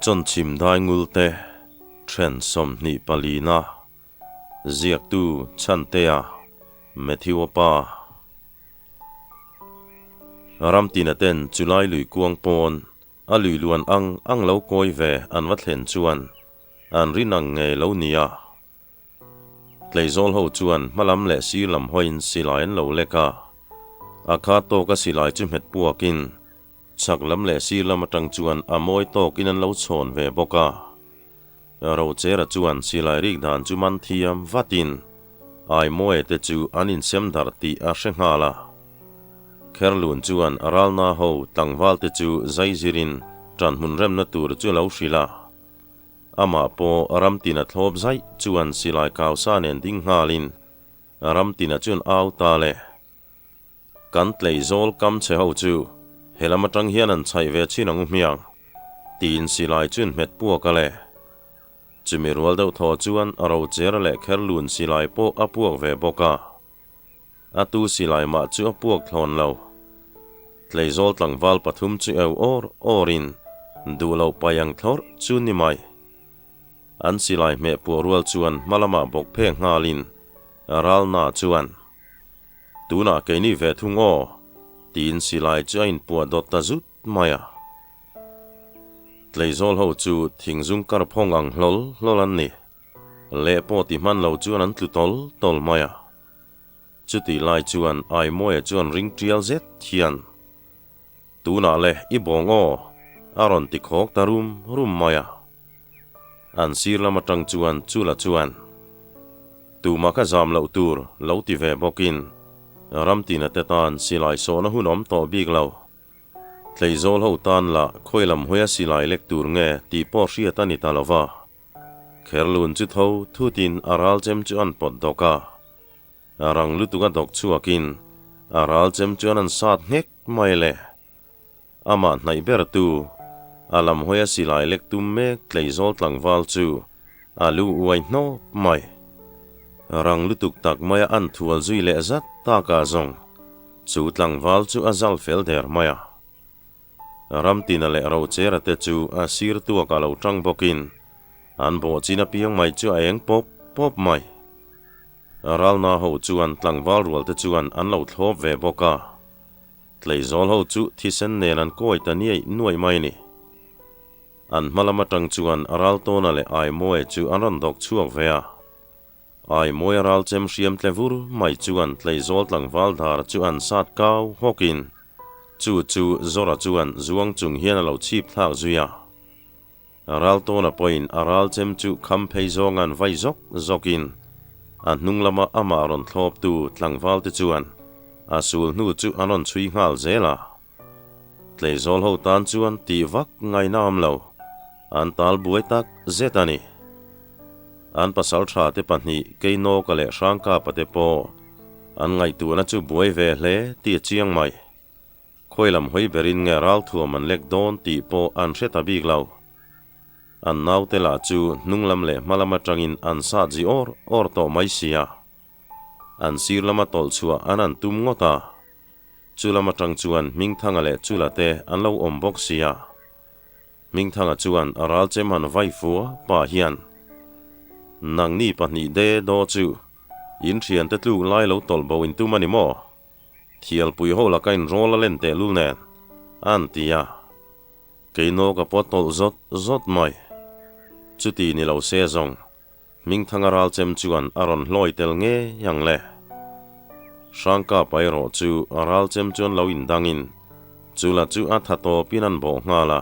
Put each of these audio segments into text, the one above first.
CHAWNCHHIM DAINGUL te Thren som ni palina ziak tu Chhantea methiwapa ram tina ten July lui kuang pon a lui luan ang lo koi ve an wat thlen chuan an rinang nge lo nia tleizol ho chuan malam le si lam hoin silai an lo leka akha to ka silai chu met puakin chak lam le si lam atang chuan amoi to kinan lo chhon ve boka ro chera chuan silai rik dan chu man thiam vatin ai moe te chu anin sem dar ti a hrenghla kherlun chuan aralna ho tlangwal te chu zaizirin tran hun rem na tur chu lo hrila ama po aram tina thlop zai chuan silai kaw sa nen ding halin aram tina chun aw ta le kan tleizol kam che ho chu helama tang hian an chai ve chinang miang tin silai chun met puaka le chumi rual deuh thaw chuan aro chera le kherlun silai po apuak ve boka atu silai ma chu apuak thlon lo tleizol tlangwal pathum chu eu orin du lo payang thlor chu ni mai an silai me pu rual chuan malama bok phe ngalin aral na chuan tuna ke ni ve thungo tin silai chain pu dot ta zut maya tleizol ho chu thingzung kar phong ang lolan ni le po ti man lo chuan an tlu tol maya chuti lai chuan ai moe chuan ring trial zet thian tuna le i bongo aron ti khok tarum maya an sir lama tang chuan chula chuan tu ma ka zam lo tur lo ti ve bokin ram tina te tan silai so na hunom to big lo tleizol ho tan la khoilam hoya silai lek tur nge ti po ria tani talova kherlun chu tho thu tin aral chem chu an pot doka arang lutuga dok chuakin aral chem chu an sat ngek mai le ama nai ber tu alam hoya silai lek tum me tleizol tlangwal chu alu uai no mai rang lutuk tak maya an thual zui le zat ta ka zong chu tlangwal chu azal fel der maya ram tina le ro chera te chu a sir tu ka lo tang bokin an bo china piang mai chu aeng pop mai aral na ho chuan tlangwal rual te chuan an lo thlop ve boka tleizol ho chu thisen nen an koi ta ni nuai mai ni an malama tang chuan aral to na le ai moe chu anon dok chuak ve a ai moe aral chem hriam tlevur mai chuan tleizol tlangwal dar chu an sat kaw hokin chu zora chuan zuang chung hian a lo chip thak zuya aral to na point aral chem chu kham phei zong an vai zokin an hnunglama ama ron thlop tu tlangwal te chuan asul nu chu anon chui ngal zela tleizol ho tan chuan ti vak ngai nam lo an tal buai tak zetani an pasal tha te pahni keino ka le hrangka pate po an ngai tu na chu buai ve hle ti chiang mai khoilam hoi berin nge ral thuam an lek don ti po an hreta bik lo an nau te la chu nunglam le malama tangin an sa ji or to mai sia an sir lama tol chua an tum ngota chulama tang chuan mingthanga le chula te an lo om bok sia mingthanga chuan aral chem han vai fu pa hian nang ni pahni de do chu in thian te tlu lai lo tol bo in tu mani mo thial pui ho la kain rola len te lu nen an tia keino ka potol zot mai chuti ni lo se zong mingthanga ral chem chuan aron hloi tel nge yang le shangka pai ro chu aral chem chuan lo in dangin chula chu a thato pinan bo ngala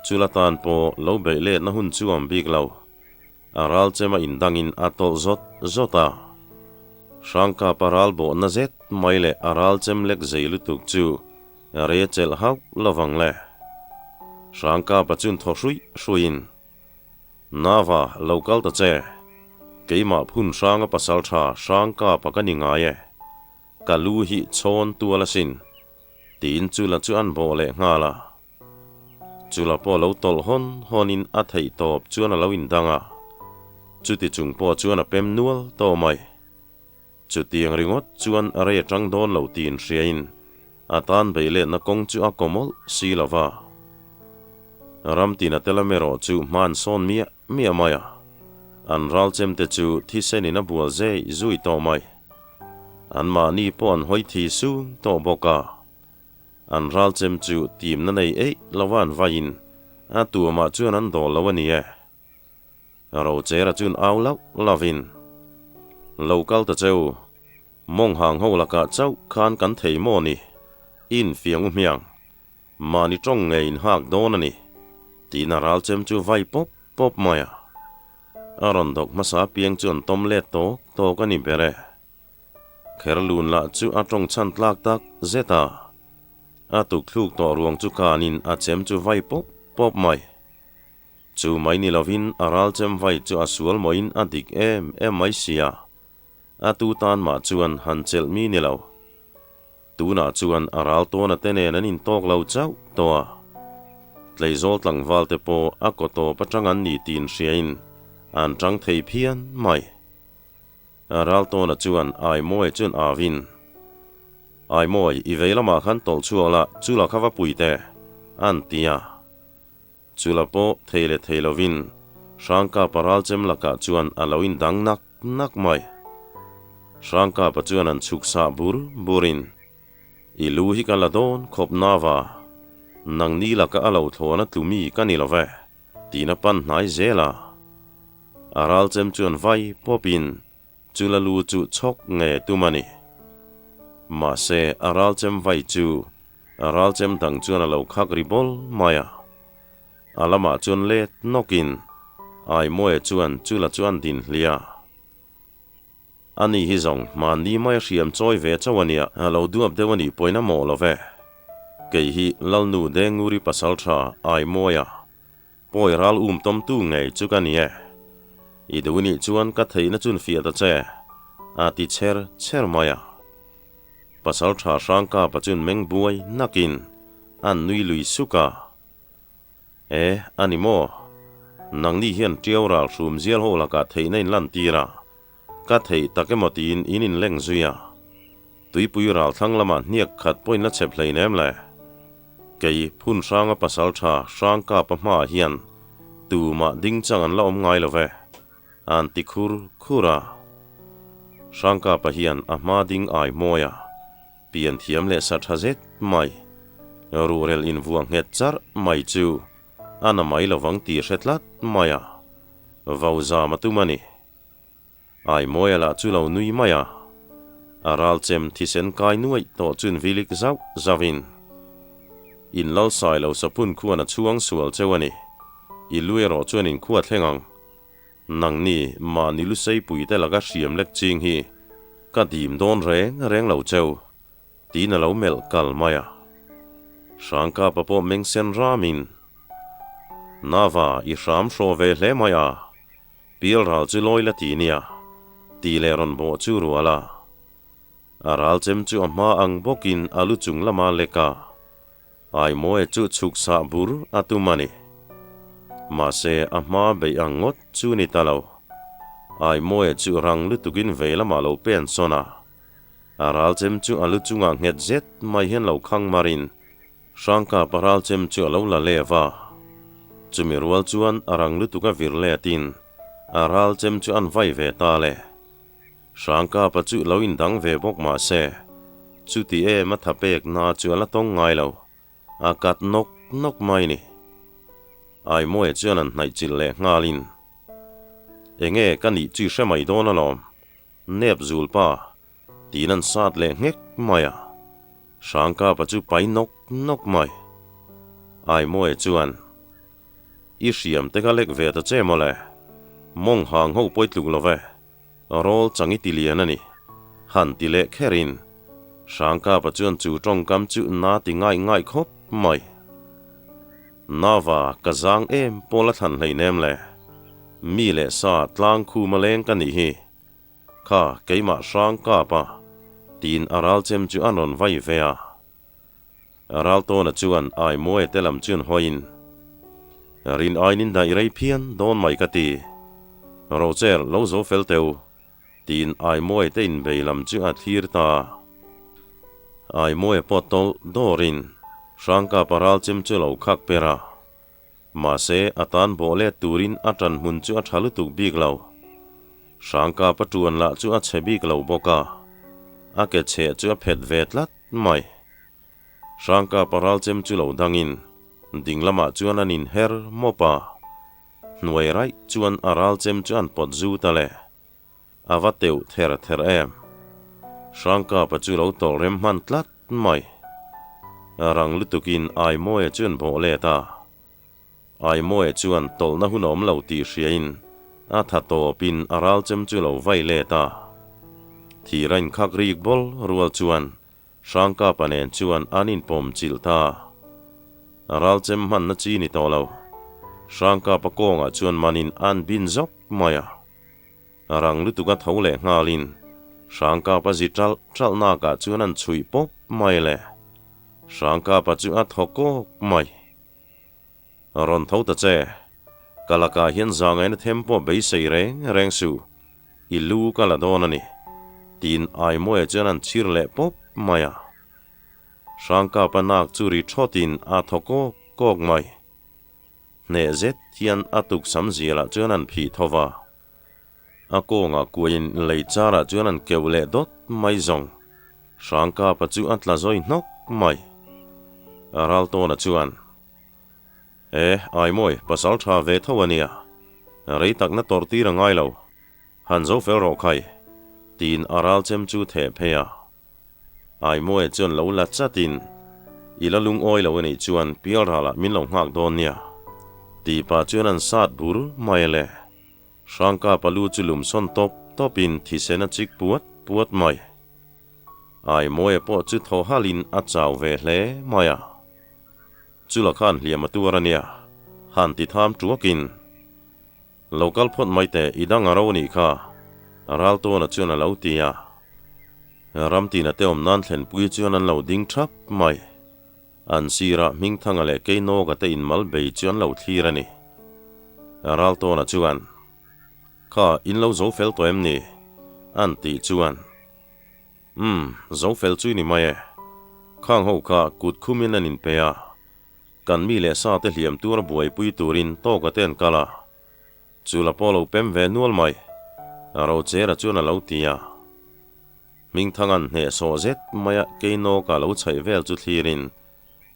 chula tan po lo be le na hun chuam bik lo aral chema in dangin atol zota shangka paral bo na zet maile aral chem lek zeilu tuk chu re chel hau lawang le shangka pachun thosui Nava local ta che keima phun sanga pasal tha sangka pakani nga ye kalu hi chon tuala sin tin chula chu an bo le ngala chula po lo tol honin a thei top chuan lo in danga chuti chung po chuan a pem nual to mai chuti ang ringot chuan are tang don lo tin hriain atan beile na kong chu a komol silava ram tina tela mero chu man son mia maya an ral chem te chu thi senin a bual zei zui to mai an ma ni pon hoi thi su to boka an ral chem chu tim na nei lawan vain a tu ma chuan an dol lawani e ro chera chun aulau lavin local ta cheu mong hang ho laka chau khan kan thei mo ni in fiang miang mani trong ngein hak don ani tina ral chem chu vai pop maya aron dok masa piang chun tom le to kani bere kherlun la chu atong chan tlak tak zeta atuk thluk to ruang chu kanin a chem chu vai pop mai chu mai ni lovin aral chem vai chu asual moin adik em mai sia atu tan ma chuan hanchel mi ni lo tuna chuan aral to na tene nanin tok lo chau to tleizol tlangwal te po akoto patrangan ni tin hriain an tang thei phian mai aral to na chuan ai moi chun avin ai moi i veilama khan tol chuala chula khawa puite an tia chula po theilovin sangka paral chem laka chuan aloin dang nak mai sangka pa chuan an chuksa burin ilu hi kaladon khop nawa nang ni laka alo thona tumi kanilove tina pan nai zela aral chem chuan vai popin chula lu chu chok nge tumani ma se aral chem vai chu aral chem dang chuan alo khak ribol maya alama chuan let nokin ai moe chuan chula chuan din hlia ani hi zong man ni mai hriam choi ve chawania alo duap dewani poina mo love kei hi lalnu denguri pasal tha ai moya poi ral tom tu ngei chukania i dewani chuan ka theina chun fia ta che ati cher maya pasal tha sangka pachun meng buai nakin an nui lui suka ani mo nang ni hian tiawral rum zial ho laka theinain lan tira ka thei takemotin inin leng zuya tuipui ral thanglama niak khat point la chep hleinem le kei phun sanga pasal tha sangka pama hian tu ma ding chang an lom ngai love an tikhur khura sangka pa hian ama ding ai moya pian thiam le sathazet mai rurel in vuang het char mai chu ana mai lawang ti hretlat maya vauza matumani ai moya la chu lo nui maya aral chem thisen kai nuai to chun vilik zau zavin in lal sai lo sapun khuana chuang sual chewani i luero chuan in khuat thlengang nang ni ma nilu sei pui te laga hriam lek ching hi ka dim don reng lo cheu tina lo mel kal maya sangka papo mengsen ramin nawa i ram hro ve hle maya pil ral chu loila tinia ti le ron bo chu ruala aral chem chu ama ang bokin alu chung lama leka ai moe chu chuk sa bur atumani ma se ama be angot chu ni talo ai moe chu rang lu tukin vela ma lo pen sona aral chem chu alu chunga nget zet mai hen lo khang marin sangka paral chem chu lo la lewa chumi rual chuan arang lu tuka virle tin aral chem chu an vai ve ta le sangka pa chu lo in dang ve bok ma se chu ti ma thapek na chu ala tong ngai lo akat nok mai ni ai moe chuan an nai chil le ngalin enge kani chu hramai don alom nep zul pa tinan sat le ngek maya sangka pa chu pai nok mai ai moe chuan i hriam te ka lek ve ta che mole mong hang ho poitluk love rol changi tilian ani han tile kherin sangka pa chuan chu tong kam chu na ti ngai khop mai nawa kazang pola than hleinem le mi le sa tlang khu maleng kan ni hi kha keima sangka pa tin aral chem chu anon vai vea aral to na chuan ai moe telam chun hoin rin ainin dai rei phian don mai kati rocher lo zo felteu tin ai moe te in beilam chu a thir ta ai moe potol dorin sangka paral chem chu lo khak pera mà sẽ atan bộ lệ turin atan hun chu athalu tuk big lâu sangka patuan la chu che big lâu boka ake che chu phet vet lat mai sangka paral chem chu lo dangin dinglama chuan anin her mopa nuai rai chuan aral chem chuan pot zu tale avateu ther ther em sangka pa chu lo tol rem man tlat mai rang lutukin ai moe chuan bo le ta ai moe chuan tol na hunom lo ti hriain a thato pin aral chem chu lo vai le ta thi rain khak rik bol rual chuan sangka panen chuan anin pom chil ta aral chem man na chi ni to lo sangka pa konga chuan manin an bin zok maya rang lutuka thole ngalin sangka pa zitral tral na ka chuan an chui pop mai le sangka pa chu a thoko mai ron thau ta che kalaka hian zangai na tempo be sei reng su ilu kala donani tin ai moe chuan an chir le pop maya sangka pa nak churi thotin a thoko kok mai ne zet hian atuk samzila chuan an phi thova ako nga kuin lei chara chuan an keule dot mai zong sangka pa chu atla zoi nok mai aral to na chuan ai moi pasal tha ve thawania rei tak na torti rangai lo han zo fel ro khai tin aral chem chu the phea ai moi chuan lo la chatin ila lung oi lo ni chuan pial hala min lo ngak don nia ti pa chuan an sat bur mai le sangka palu chulum son topin thisena chik puat mai ai moi po chu tho halin a chaw ve hle maya chula khan liam aturania han ti tham truakin local phot mai te idang aro ni kha aral to na chuan lo tia ramti na teom nan thlen pui chuan an lo ding thap mai an sira ming thanga le ke no ga te in mal be chuan lo thirani aral to na chuan kha in lo zo fel to em ni an ti chuan zo fel chu ni mai khang ho kha kut khumin an in pe a kan mi le sa te hliam tur buai pui turin to ka ten kala chula polo pem ve nual mai aro chera chuna lo tia ming thangan ne so zet maya keino ka lo chai vel chu thirin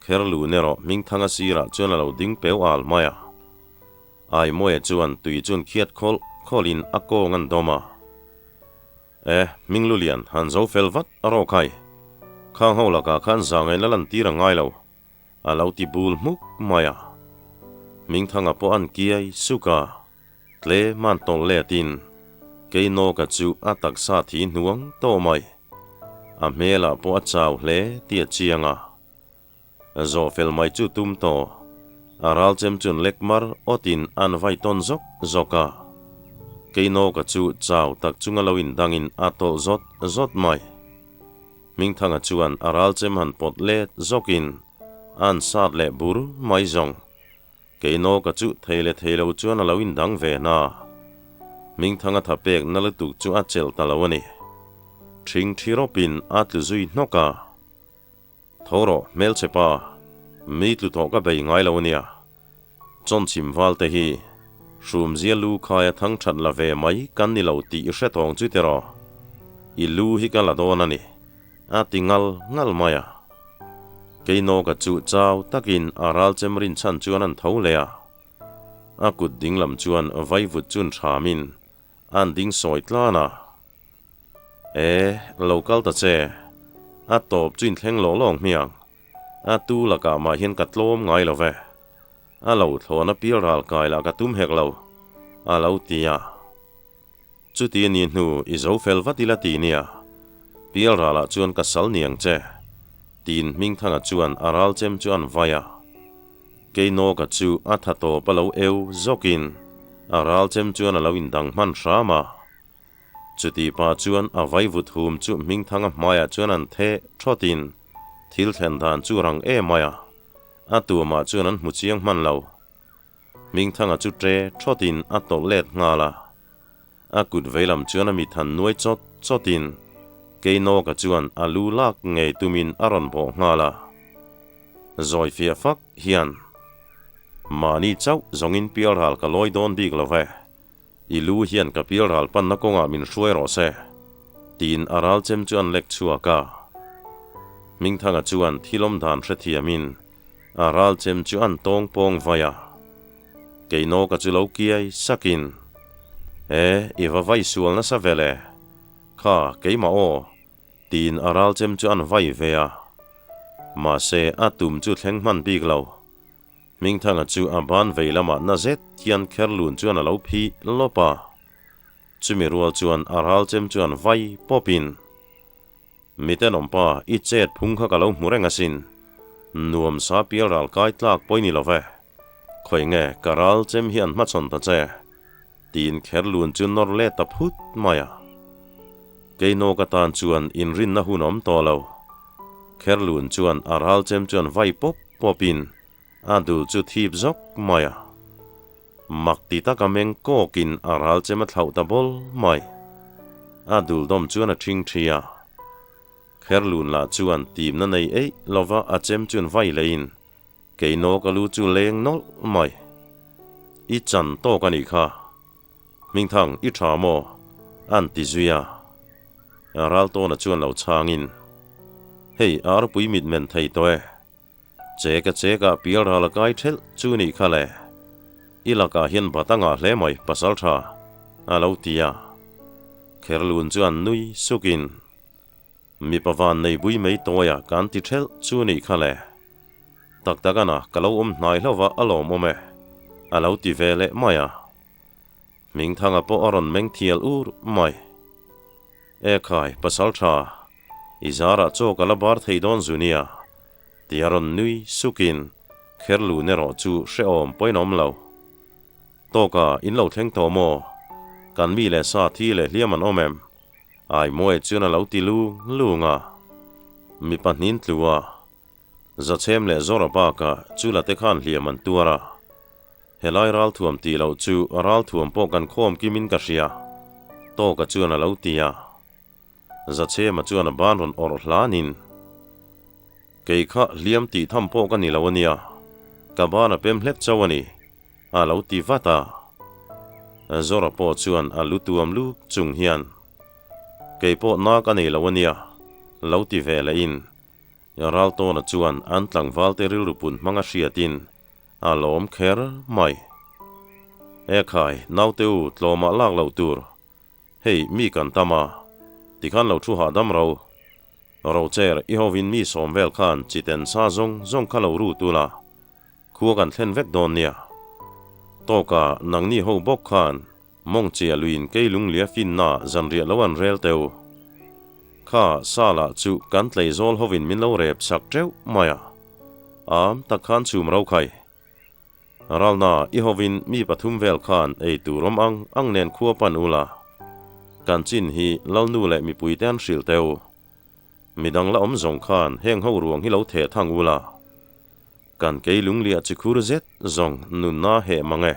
kherlu nero ming thanga sira chuna lo ding peu al maya ai moe chuan tui chun khiat kholin ako ngan doma ming lulian han zo felvat aro khai khang ho la ka khan zangai la lan tira ngai lo alo ti bul muk maya ming thanga po an kiai suka tle man tong le tin keino ka chu atak sa thi nuang to mai a mela po a chaw hle tia chianga zo fel mai chu tum to aral chem chun lekmar otin an vai ton zoka keino ka chu chaw tak chunga loin dangin atol zot mai ming thanga chuan aral chem han pot le zokin an sat le bur mai zong keino ka chu theilo chuan alo in dang ve na ming thanga thapek nalatuk chu a chel talawani thing thiropin atlu zui noka thoro mel chepa mi tlu to ka bei ngai lawnia chonchim walte hi shum zialu khaya thang that la ve mai kan ni lo ti hretong chu tero ilu hi kala donani atingal ngal maya keino ka chu chaw takin aral chemrin chan chuan an tho lea akut dinglam chuan vai vut chun thamin an ding soi tlana local ta che a top chin thleng lo long miang a tu la ka ma hian ka tlom ngai lo ve a lo thona pil ral kai la ka tum hek lo a lo tia chu ti ni hnu i zo fel vatila ti nia pil rala chuan ka sal niang che tin ming thanga chuan aral chem chuan vaya keino ka chu athato palo eu zokin aral chem chuan alo in dang man rama chuti pa chuan a vai vut hum chu ming thanga maya chuan an the thotin thil thlen dan chu rang e maya atu ma chuan an mu chiang man lo ming thanga chu tre thotin atol let ngala akut velam chuan mi than nuai chotin keino ka chuan alu lak ngei tumin aron bo ngala zoi fia fak hian mà ni cháu giống in pial hal cả lối đón đi cái về ilu hiền cả pial hal pan nó công mình xuôi rõ xe tin aral chem chuan lek chua ka minh thang chuan thilom dan thre thiamin aral chem chuan tong pong vaya keino ka chu lo kiai sakin iwa vai sual na sa vele kha keima o tin aral chem chuan vai vea mà se atum chu thleng man big lo minh thang chu aban veilama na zet hian kherlun chuan alo phi lopa chumi rual chuan aral chem chuan vai popin miten ompa i chet phung kha kalo murenga sin nuam sa pial ral kai tlak poini love khoi nge karal chem hian ma chon ta che tin kherlun chun nor le ta phut maya keino ka tan chuan in rin na hunom to lo kherlun chuan aral chem chuan vai popin adu chu thip zok maya makti ta kameng ko kin aral chema thlau ta bol mai adul dom chuan a thing thia kherlun la chuan tim na nei ei lova a chem chuan vai lein keino kalu chu leng nol mai i chan to ka ni kha ming thang i tha mo an ti zuya aral to na chuan lo changin hei ar pui mit men thei toe cheka pial ral kai thel chu ni kha le ilaka hian batanga hle mai pasal tha alo tia kherlun chuan nui sukin mi pawan nei bui mei toya kan ti thel chu ni khale taktakana kalo nai hlova alom ome alo ti vele maya ming thanga po aron meng thial ur mai khai pasal tha izara cho kala bar theidon zunia tiaron nui sukin kherlu nero chu sheom poinom lo toka in lo thleng to mo kan mi le sa thi le hliaman omem ai moe chuna lo ti lunga mi panin tluwa zachem le zora pa ka chula te khan hliaman tuara helai ral thuam ti lo chu ral thuam po kan khom kimin ka ria to ka chuna lo tia zachem chuna ban ron or hlanin kei kha hliam ti tham po ka ni lawania ka bana pem hlep chawani alo ti vata zora po chuan alutuam lu chung hian kei po na ka nei lawania lo ti vele in yaral to na chuan an tlang walte ril rupun manga hriatin alom kher mai khai nauteu tloma lak lo tur hei mi kan tama tikhan lo thu ha dam ro cher I hovin mi som vel khan chiten sa zong khalo ru tula khu kan thlen vek don nia toka nangni ho bok khan mong chia luin keilung lia fin na zanria lawan rel teu kha sala chu kan tlei zol hovin min lo rep sak treu maya am ta khan chum ro khai ralna I hovin mi pathum vel khan ei turom ang nen khua pan ula kan chin hi lalnu le mi puiten hril teu midang la om zong khan heng ho ruang hi lo the thang ula kan keilung lia chikhur zet zong nun na he mange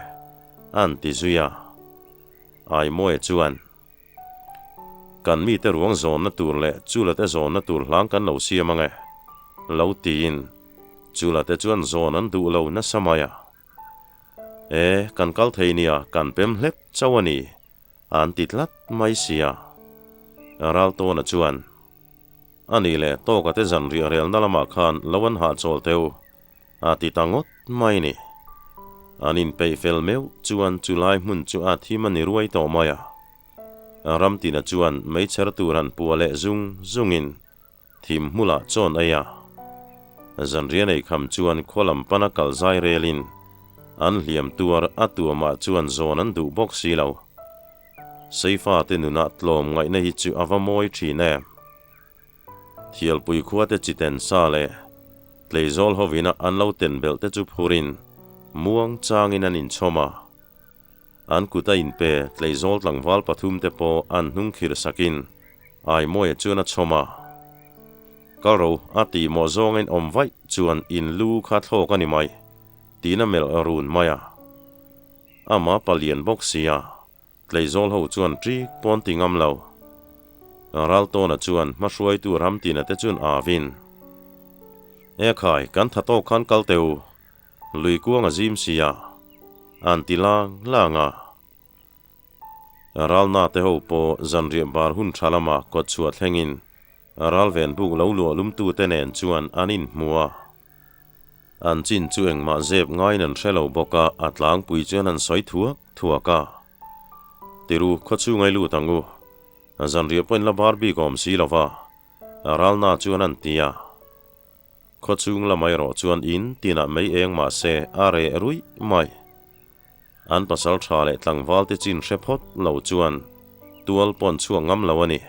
an ti zuya ai moe chuan kan mi te ruang zon na tur le chula te zon na tur hlang kan lo sia mange lo tin chula te chuan zon an du lo na samaya kan kal theinia kan pem hlep chawani an titlat mai sia ral to na chuan ani le to ka te zan ri rel na lama khan lawan ha chol teu ati tangot mai ni anin pe fel meu chuan chulai mun chu a thimani ruai to maya ram tina chuan mei cher turan puale zungin thim mula chon aya zan ria nei kham chuan kholam pana kal zai relin an hliam tuar atuama chuan zon an du box si lo seifa te nuna tlom ngai na hi chu avamoi thine thial pui khuwa te chiten sa le tleizol hovina an lo ten bel te chu phurin muang changin an in choma an kuta in pe tleizol tlangwal pathum te po an hnung khir sakin ai moe chuna choma karo ati mo zongin omvai chuan in lu kha thlo ka ni mai tina mel arun maya ama palian boxia tleizol ho chuan tri pon tingam lo ral to na chuan ma hruai tu ram tina te chun avin khai kan thato khan kal teu ลุยกวงจิมเสียอันติลางลางารัลนาเตหูปอจันเรียบาร์หุนชาลามากดชวดแห่งินรัลเวนบุกเหลาลัวลุมตูเตเนนจวนอันินมัวอันจินจูเองมาเจ็บง่ายนันเชลบอกาอัดล้างปุยเจนันสอยทัวกาติรูขดชูไงลูตังกูจันเรียบเป็นละบาร์บีกอมสีลาวารัลนาจวนอันตียขดชูงละไม่รอจวนอินตีน่ะไม่เองมาเซอาเรรุยไม่อันปัสสาวะชาเลตังวาลติจินเชพอดเหลาจวนตัวปนช่วงงำละวันนี้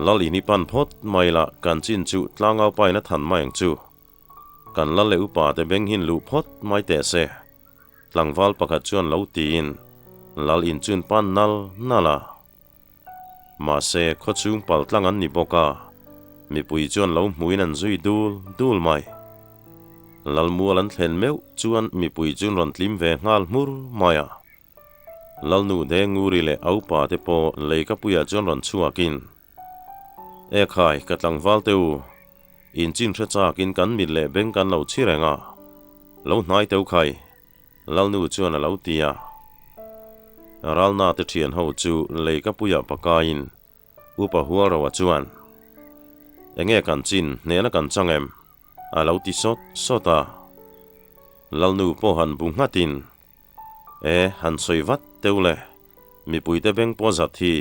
ลลินิปันพดไม่ละกันจินจูตลางเอาไปนัทันไม่ยังจูกันละเลอุปาเตเบงหินลูพดไม่แต่เสหลังวาลประกาศชวนเหลาตีนลลินจุนปันนัลละมาเสขดชุงปัลตลังอันนิบกามีปุยชวนเหลาหมุยนันจุยดูลไม่ลลมัวลันเห็นเมวชวนมีปุยจุนรันทลิมเวงาลมุรมายาลลนูเดงูริเลเอาปาเตโปเลยกับปุยจวนรันชัวกินขายกัดหลังวาลเตวอินจินเชจ้ากินกันมิดเล่เบ่งกันเหลาชิเรงาเหลานายเตวไข่ลลนูจวนเหลาตียรัลนาเตเทียนหูจูเลยกับปุยปากาอินอุปหัวเราจวนกันจินเนนกันจังเหลาติสดตาลลนูปอหันบุงหัดินหันสวยวัดเตวเล่มีปุยเตเบ่งปอจัดที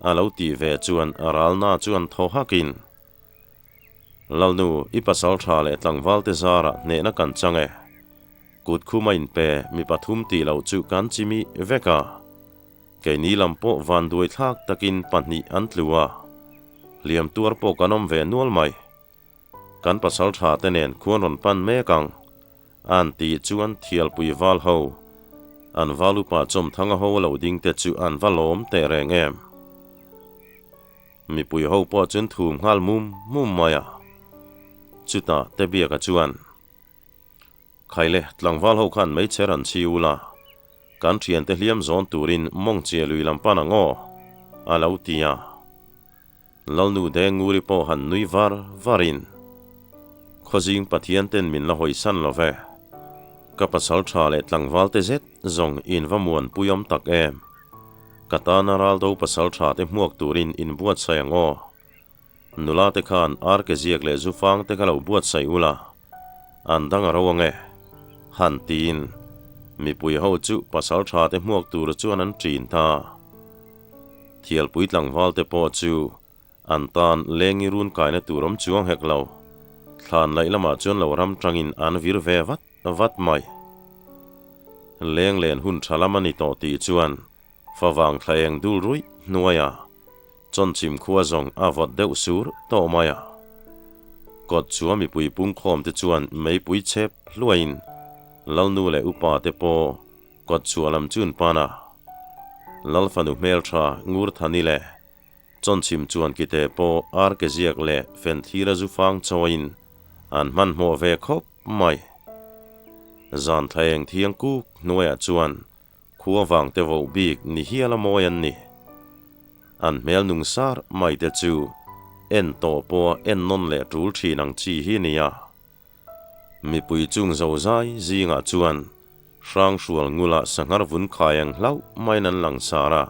เหลาตีเวจวนรัลนาจวนทอหักินลลนูอิปัสสาวะชาเลตังวาลเตซาระเนนกันจังกุดคูมาอินเปมีปฐุมตีเหลาจูกันจิมีเวกาแกนี้ลำโปวันด้วยทักตะกินปันนีอันตลัวเลียมตัวโปกันอมเวนวลไม่กันปัสสาวะชาเตเนนควรรอนปันเมกังอันตีจวนเทียลปุยวาลเฮาอันวาลุปาจมทั้งเฮาเหลาดิงเตจูอันวาลอมเตแรงมีปุยเฮาปอจนถูมหัลมุมมายาจุตาเตเบียกจวนใครเล่หลังวาลเฮาขันไม่เชรันชิวลาการเทียนเตเลียมจอนตูรินมองเจียลุยลำปานังอาลาวตียาลลนูเดงูริปอหันนุยวารินขจิงปะเทียนเต็นมินละหอยสันละเวกับปัสสาวะชาเลหลังวาลเตเซตจงอินวามวนปุยมตักกตานารัลโดปัสสาวะชาเตหมวกตูรินอินบวชใส่งนุลาเตคานอาร์เกเซียกเลจูฟังเตกะลาบวชใส่อุลาอันดังระวังหันตีนมีปุยเฮาจุปัสสาวะชาเตหมวกตูรจวนนั้นจีนตาเทียลปุยหลังวาลเตปอจูอันตานเลงิรุนกายในตูรมจวงเฮกเลาทานไหลละมาจนเหลารำจังอินอันวิรเววัดไม่เลงเลนหุ่นชาลามันนิโตตีจวนฟ้าวางทะเลงดูรุยนัวยาจนชิมขัวจงอาวดเดวสูรโตมายากดชัวมีปุยปุงคอมเตจวนไม่ปุยเชฟลวยน์ลลนูเลอุปาเตโปกดชัวลำจุนปานาลลฟันุเมลชางูรธานิเลจนชิมจวนกิเตโปอาร์เกเซียกเลเฟนทีระจูฟังจวินอันมันหัวเวคบไม่จานทะเลงเทียงกุกนัวยจวนขัววางเตวบีกนิเฮียละโมยันนี่อันเมลนุงซาร์ไม่เตจูโตปนนเลรูลชีนังจีฮีนียามีปุยจุงเจ้าใจจีงาจวนช่างชวลงูละสังหารวุนขายังเล่าไม่นันหลังสาระ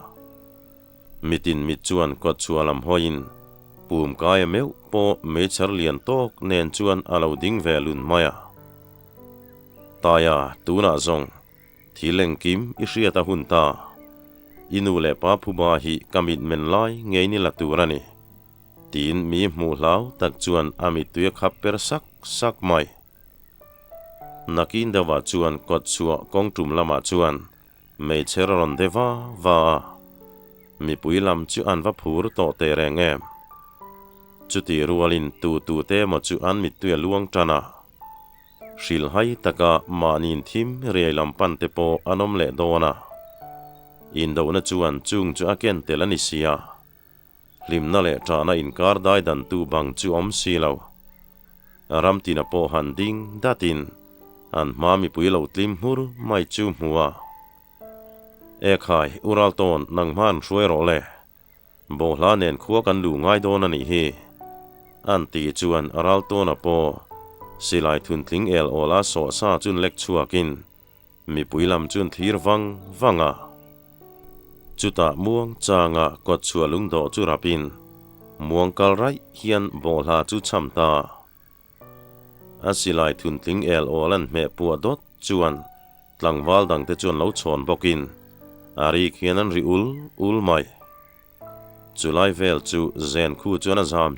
มิตินมิจวนกดชัวลำหอยน์ปูมกายเมวปอเมชร์เลียนโตกเนนจวนอาลาวดิงเวลุนมายาตายาตูน่าจงที่เล่งกิมอิเชียตาหุนตาอินูเลปาผู้บาฮีกามิดเมนไลเงยนิละตูรานีตีนมีหมู่เหลาตักจวนอามิตุยขับเปรสักไม่นักินเดว่าจวนกดชัวกองจุมละมาจวนไม่เชรรอนเดว่ามีปุยลำจูอันว่าผูรโตเตแรงจุติรัวลินตูเตมาจูอันมิตุยลวงจานาชิลให้ตะกะมานินทิมเรียลำปันเตโปอนอมเลโดนาอินโดนจวนจุงจูอาเกนเตลนิเซียลิมนาเลจานาอินการได้ดันตูบังจูอมซีเลวรำตินาโปหันดิงดัตินอันมามีปุยเหลาติมหูรไม่จูมัวขายอุรัลตอนนังมันช่วยรอเลโบลาเนนขัวกันดูง่ายโดนนี่เฮอันตีจวนอุรัลตอนาโป silai thun tling el ola so sa chun lek chuakin mi puilam chun thir vanga chuta muang changa kot chua lungdo chu rapin muang kalrai hian bola chu chamta asilai thun tling el olan me puadot chuan tlangwal dang te chuan lo chon bokin ari khianan ri ul mai chulai vel chu zen khu chuan azam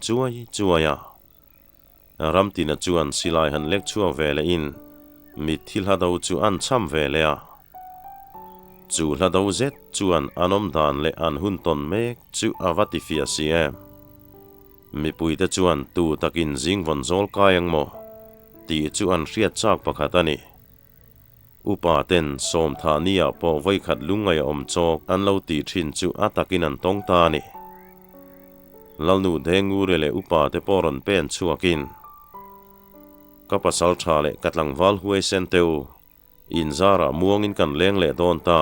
chuaya ramtina chuan silai han lek chua vele in mi thil hado chu an cham vele a chu hado zet chuan anom dan le an hun ton mek chu avati fia cm mi puite chuan tu takin zing von zol kayang mo ti chuan riat chak pakhatani upa ten som thania po voi khat lungai om chok an lo ti thin chu atakin an tong ta ni lalnu dengure le upa te poron pen chuakin kapasal thale katlangwal huai senteu inzara muangin kan leng le don ta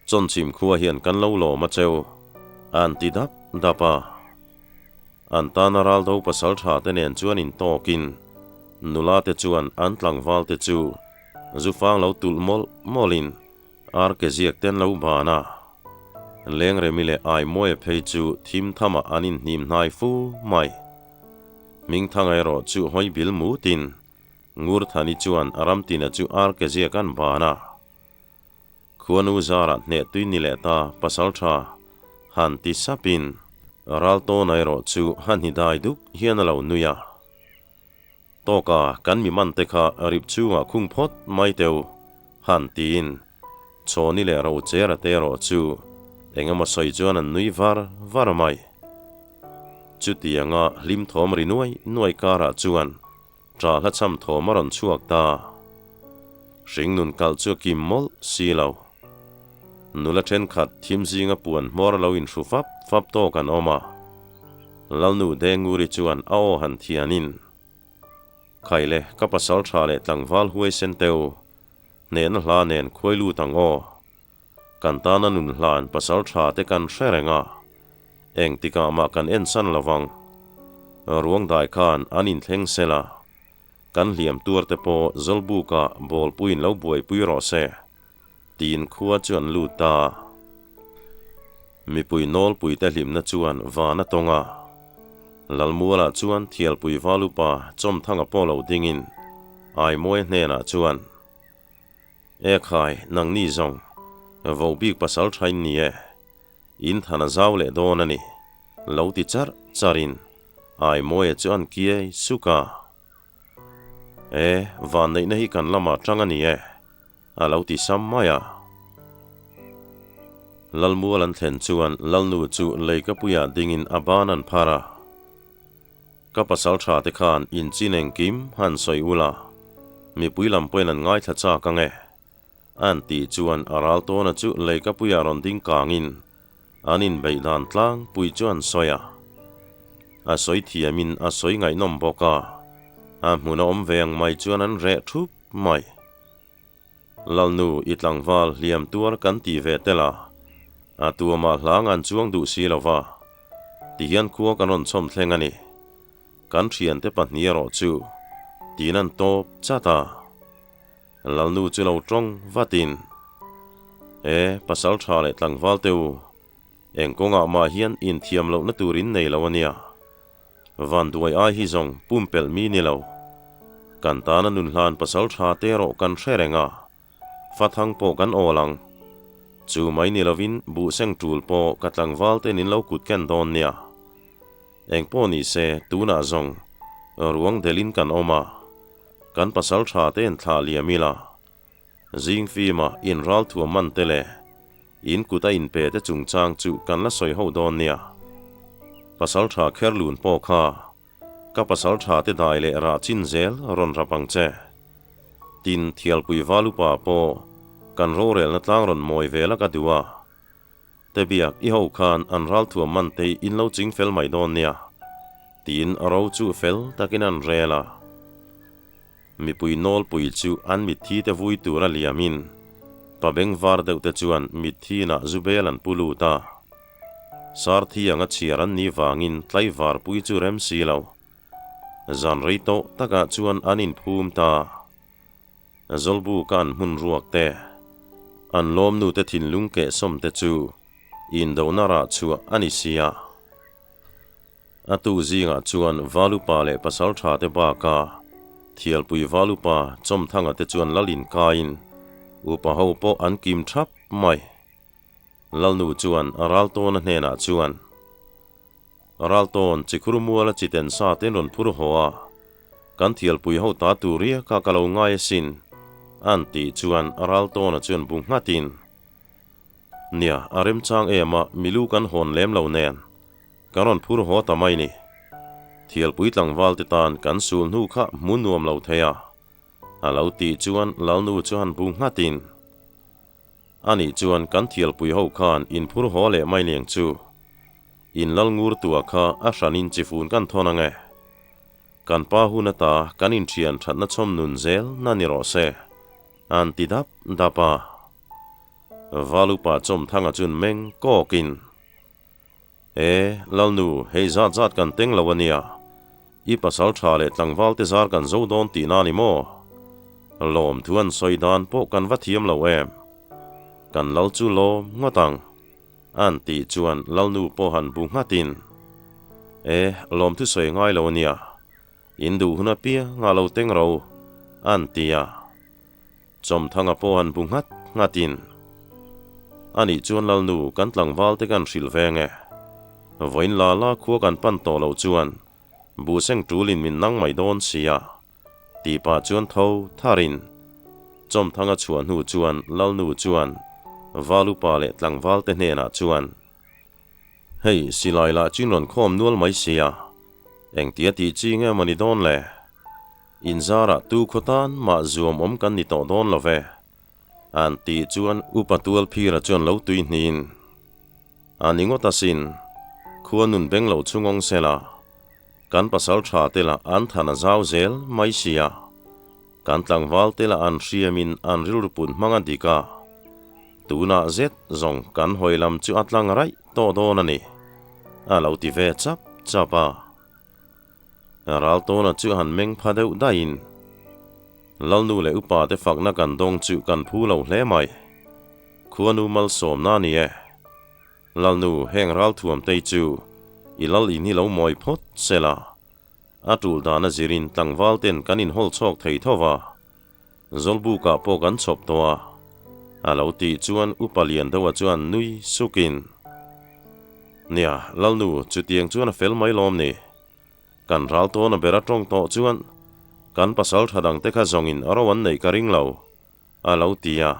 CHAWNCHHIM khuwa hian kan lo lo ma cheu an ti dapa an tanaral do pasal tha te nen chuan in tokin nula te chuan an tlangwal te chu zufang lo tul molin ar ke ziak ten lo bana leng remile ai moe phei chu thim thama anin nim nai fu mai ming thangai ro chu hoi bil mu tin ngur thani chuan aram tina chu ar ke ziak an bana khuanu zara ne tuini le ta pasal tha han ti sapin ral to nai ro chu han hi dai duk hian lo nuya toka kan mi man te kha rip chuwa khung phot mai teu han tin choni le ro chera te ro chu engama soi chuan an nui var mai chutianga lim thom ri nuai kara chuan tra la cham thomaron chuak ta ring nun kal chu kim mol silo nula then khat thim zinga puan mor lo in thu fap to kan oma lalnu denguri chuan ao han thianin khaile kapasal thale tlangwal huai senteu nen hla nen khoilu tang o kantana nun hlan pasal tha te kan hrerenga eng tika ma kan en san lawang ruang dai khan anin thleng sela kan liam tur te po zolbu ka bol puin lo buai pui ro se tin khuwa chuan lu ta mi pui nol pui te hlim na chuan wana tonga lalmuala chuan thial pui valupa chom thanga polo dingin ai moi hna chuan e khai nang ni zong vo bik pasal thain ni e in thana zawle donani lo ti charin ai moi chuan kie suka e van nei na hi kan lama tangani e a lo ti sam maya lalmualan thlen chuan lalnu chu leika puya dingin abanan phara kapasal tha te khan in chineng kim han soi ula mi puilam poinan ngai tha cha kange an ti chuan aral to na chu leika puya ron ding kangin anin beidan tlang pui chuan soya a soi thiamin a soi ngai nom boka a hmuna om veng mai chuan an re thup mai lalnu itlangwal liam tuar kan ti ve tela a tuama hlang an chuang du si lova ti hian khuwa kanon chom thlengani kan thian te pahnia ro chu tinan top chata lalnu chu lo tong vatin e pasal thale tlangwal teu engkonga ma hian in thiam lo na turin nei lawania van duai ai hi zong pumpel mi ni lo kantana nun hlan pasal tha te ro kan hrerenga fathang po kan olang chu mai ni lovin bu seng tul po katlangwal te nin lo kut ken don nia engpo ni se tuna zong ruang delin kan oma kan pasal tha te en thla liamila zing fima in ral thua man tele in kuta in pe te chungchang chu kan la soi ho don nia pasal tha kherlun po kha ka pasal tha te dai le ra chin zel ron rapang che tin thial pui valupa po kan rorel na tlang ron moi vela ka duwa te biak I ho khan an ral thua man te in lo ching fel mai don nia tin aro chu fel takin an rela mi pui nol pui chu an mi thi te vui tura liamin pabeng var deuh te chuan mi thi na zubelan puluta sar thi anga chiaran ni wangin tlai var pui chu rem si lo zan rei to taka chuan anin phum ta zolbu kan mun ruak te an lom nu te thin lung ke som te chu in do nara chu ani sia atu zinga chuan valupa le pasal tha te ba ka thial pui valupa chom thanga te chuan lalin ka in upa ho po an kim thap mai lalnu chuan aral ton hne na chuan aral ton chikhurumuala chiten sa ten ron phur hoa kan thial pui ho ta tu ria ka kalo ngai sin anti chuan aral ton chuan bung ngatin nia arem chang ema milu kan hon lem lo nen karon phur ho ta mai ni thial pui tlang wal te tan kan sul nu kha mun nuam lo theya alo ti chuan lalnu chuan bung ngatin ani chuan kan thial pui ho khan in phur ho le mai leng chu in lal ngur tua kha a hranin chifun kan thona nge kan pa huna ta kan in thian thatna chom nun zel na ni ro se an ti dap dapa valupa chom thanga chun meng kokin lalnu hei zat zat kan teng lawania i pasal tha le tlangwal te zar kan zo don ti na ni mo lom thuan soidan po kan wathiam lo em kan lal chu lom ngotang an ti chuan lalnu po han bu ngatin lom thu soi ngai lo nia indu huna pia nga lo teng ro an tia chom thanga po han bu ngatin ani chuan lalnu kan tlangwal te kan hril ve nge voin la la khua kan pan to lo chuan bu seng tulin min nang mai don sia ti pa chuan tho tharin chom thanga chuan hu chuan lalnu chuan valupa le tlangwal te hne na chuan hei silai la chinron khom nual mai sia eng tia ti chi nge mani don le inzara tu khotan ma zuam om kan ni to don love an ti chuan upatual phira chuan lo tui hnin aningota sin khuanun beng lo chungong sela kan pasal tha tela an thana zau zel mai sia kan tlangwal tela an hriamin an rilrupun hmanga dika tuna zet zong kan hoilam chu atlang rai to don ani alo ti ve chap chapa ral tona chu han meng phadeu dain lalnu le upa te fakna kan dong chu kan phu lo hle mai khuanu mal som na ni lalnu heng ral thuam tei chu ilal in hi lo moi phot sela atul dana zirin tlangwal ten kanin hol chok thei thowa zolbu ka po kan chop towa alo ti chuan upalian dawa chuan nui sukin nia lalnu chu tiang chuan a fel mai lom ni kan ral to na bera tong to chuan kan pasal thadang te kha zongin arawan nei karing lo alo tia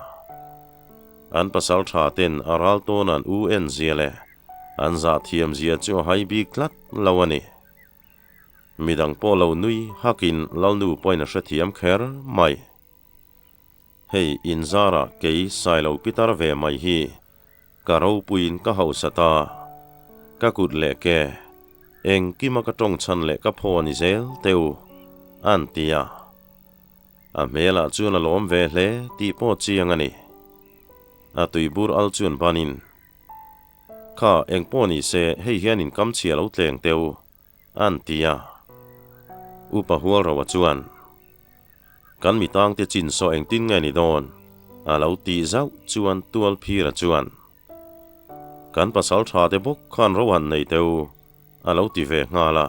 an pasal tha ten aral to nan un ziale an za thiam zia chu hai bi klat lawani midang po lo nui hakin lalnu poina hrethiam kher mai hei inzara kei sailo pitar ve mai hi karo puin ka hausata ka kut le ke eng kima ka tong chan le ka phoni zel teu an tia a mela chuan a lom ve hle ti po chiang ani a tuibur al chuan banin kha eng poni se hei hianin kam chia lo tleng teu an tia upa hual rawa chuan kan mi tang te chin so eng tin nge ni don alo ti zau chuan tual phira chuan kan pasal tha te bok khan rowan nei teu alo ti ve ngala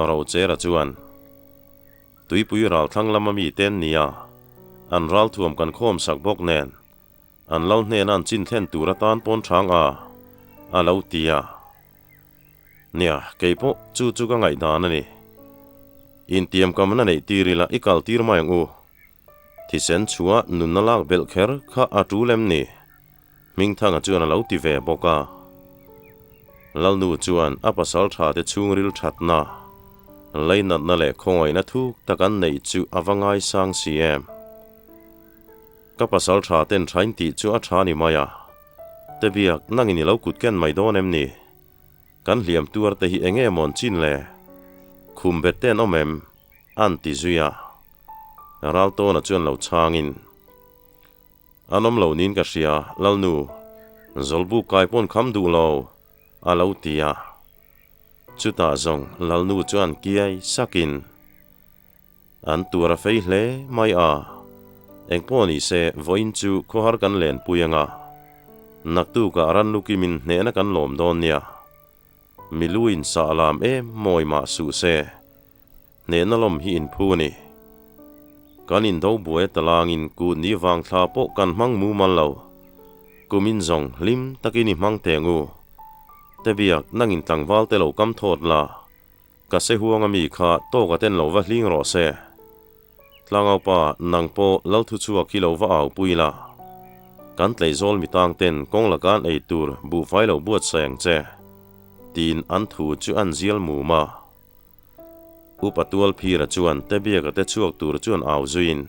ro chera chuan tuipui ral thang lama mi ten nia an ral thuam kan khom sak bok nen an lo hne nan chin thlen tura tan pon thang alo tia nia keipo chu ka ngai dan ani in tiam kamna nei tirila ikal tir mai ngu thi sen chua nun na lak bel kher kha atu lem ni ming thanga chuan alo ti ve boka lalnu chuan apasal tha te chungril thatna leinat na le khongoi na thuk takan nei chu awangai sang cm ka pasal tha ten thain ti chu a tha ni maya te biak nangini lo kut ken mai don em ni kan hliam tuar te hi enge mon chin le khum bet ten omem an ti zuya ral to na chuan lo changin anom lo nin ka hria lalnu zolbu kai pon kham du lo alo tia chu ta zong lal nu chuan kiai sakin an tura fei hle mai eng poni se voin chu kho har kan len puyanga nak tu ka ran lu kimin ne na kan lom don nia miluin sa lam moi ma su se ne na lom hi in phu ni kan in do buai talangin ku ni wang thla po kan mang mu man lo kumin zong lim takini mang tengu te biak nangin tlangwal te lo kam thot la ka se huanga mi kha to ka ten lo wa hling ro se tlangau pa nang po lal thu chuwa kilo wa au puila kan tlei zol mi tang ten kong la kan ei tur bu fai lo buat sang che tin an thu chu an zial mu ma upatual phira chuan te biak te chuak tur chuan au zuin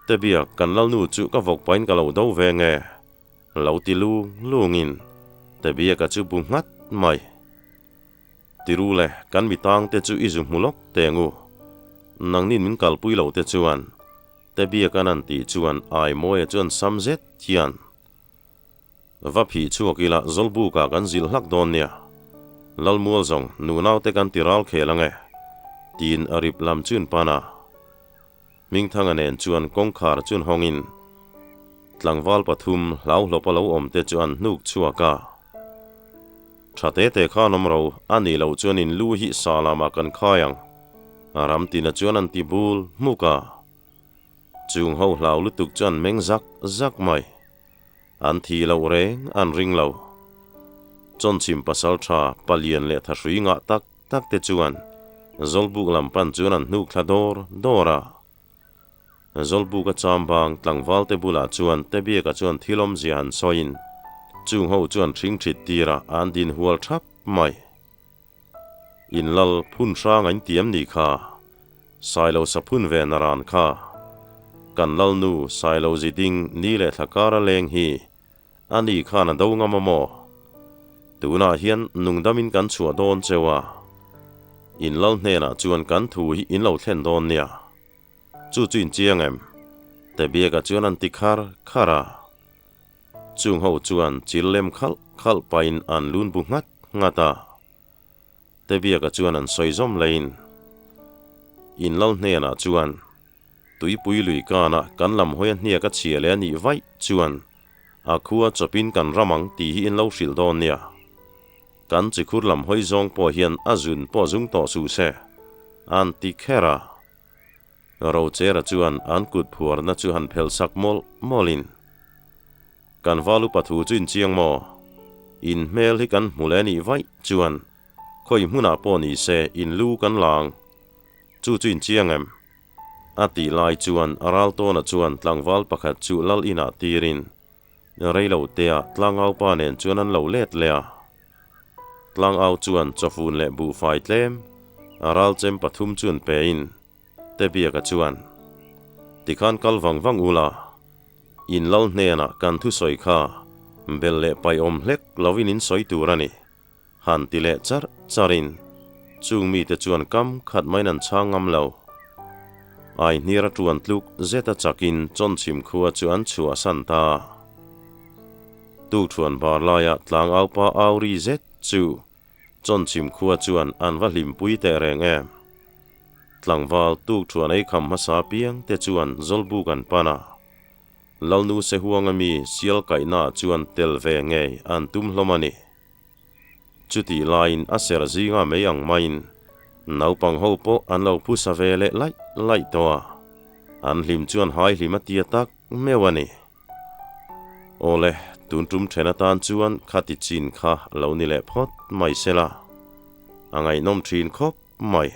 te biak kan lal nu chu ka vok pain ka lo do ve nge lo ti lu lungin te biak ka chu bu ngat mai tirule kan mi tang te chu izum mulok tengu nang nin min kal pui lo te chuan te biak kan an ti chuan ai moi chuan samzet thian va phi chuak ila zolbu ka kan zil hlak don nia lalmual zong nu nau te kan tiral khelange tin arip lam chun pana ming thanga nen chuan kongkhar chun hongin tlangwal pathum lau hlopalo om te chuan nuk chuaka thate te kha nomro ani lo chuan in lu hi salama kan khayang aram tina chuan an ti bul muka chung ho hlau lutuk chuan meng zak mai an thi lo reng an ring lo CHAWNCHHIM pasal tha palian le tha hrui nga tak te chuan zolbuk lampan chuan an hnuk thlador dora zolbuk a chambang tlangwal te bula chuan te biaka chuan thilom zian soin chung ho chuan thring thrit tira an din hual thap mai in lal phun sang an tiam ni kha sailo saphun ve naran kha kan lal nu sailo ziding ni le thakara leng hi ani kha na do ngama mo tuna hian nungdamin kan chua don chewa in lal hne na chuan kan thu hi in lo thlen don nia chu chuin chiang em te biaka chuan an ti khara chung ho chuan chillem khal pain an lun bu ngata te biaka chuan an soizom lein in lal hne na chuan tui pui lui kana kan lam hoya hnia ka chiale ani vai chuan a khua chopin kan ramang ti hi in lo hril don nia kan chikhur lam hoi zong po hian azun po zung to su se an ti khera ro chera chuan an kut phuar na chu han phel sak molin kan valu pathu chuin chiang mo in mel hi kan mulani vai chuan khoi hmuna po ni se in lu kan lang chu chuin chiang em ati lai chuan aral to na chuan tlangwal pakhat chu lal ina tirin reilo tea tlangau pa nen chuan an lo let lea tlangau chuan chofun le bu fai tlem aral chem pathum chuan pe in te biaka chuan tikhan kalwang ula in lal hne na kan thu soi kha bel le pai om hlek lovin in soi turani han ti le charin chung mi te chuan kam khat mai nan changam lo ai nira tuan tluk zeta chakin CHAWNCHHIM khua chuan chua santa tu thuan bar laya tlang au pa auri zet chu CHAWNCHHIM khua chuan an va hlim pui te reng em tlangwal tu thuan ei kham hasa piang te chuan zolbu kan pana lalnu se huanga mi sial kaina chuan tel ve nge an tum hlomani chuti line aser zinga meyang main naupang ho po an lo phusa ve le lai toa an hlim chuan hai hlim atia tak mewani ole tuntum thena tan chuan khati chin kha lo ni le phot mai sela angai nom thin khop mai